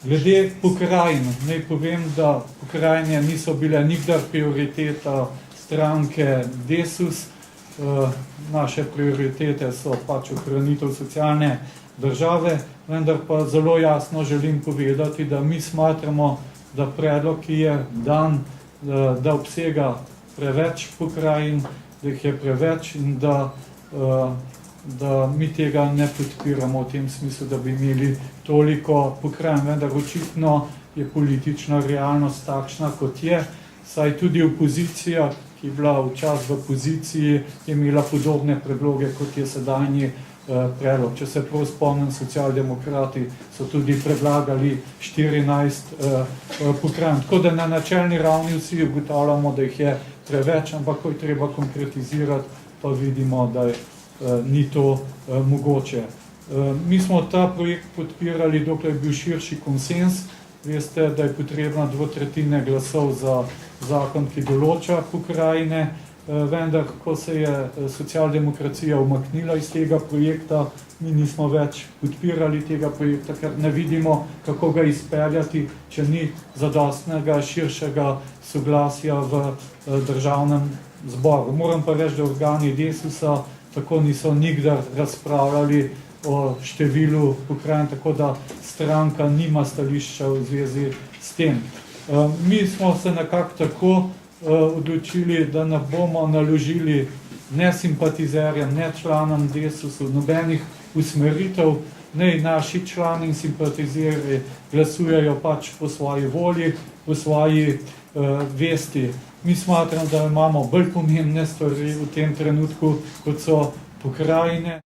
Glede pokrajin, naj povem, da pokrajine niso bile nikdar prioriteta stranke Desus. Naše prioritete so pač ohranitev socialne države, vendar pa zelo jasno želim povedati, da mi smatramo, da predlog, ki je dan, da obsega preveč pokrajin, da jih je preveč in da mi tega ne podpiramo v tem smislu, da bi imeli toliko pokrajin, vendar očitno je politična realnost takšna, kot je, saj tudi opozicija, ki je bila včasih v poziciji, je imela podobne predloge, kot je sedajni predlog. Če se prav spomnim, socialdemokrati so tudi predlagali 14 pokrajin. Tako da na načelni ravni vsi ugotavljamo, da jih je preveč, ampak ko je treba konkretizirati, pa vidimo, da ni to mogoče. Mi smo ta projekt podpirali, dokler je bil širši konsens. Veste, da je potrebna 2/3 glasov za zakon, ki določa pokrajine, vendar, ko se je socialdemokracija umaknila iz tega projekta, mi nismo več podpirali tega projekta, ker ne vidimo, kako ga izpeljati, če ni zadostnega širšega soglasja v državnem zboru. Moram pa reči, da organi Desusa tako niso nikdar razpravljali o številu pokrajin, tako da stranka nima stališča v zvezi s tem. Mi smo se nekako tako odločili, da ne bomo naložili ne simpatizerjem, ne članom Desusu nobenih usmeritev, naj naši člani in simpatizerji glasujejo pač po svoji volji, po svoji vesti. Mi smatram, da imamo bolj pomembne stvari v tem trenutku, kot so pokrajine.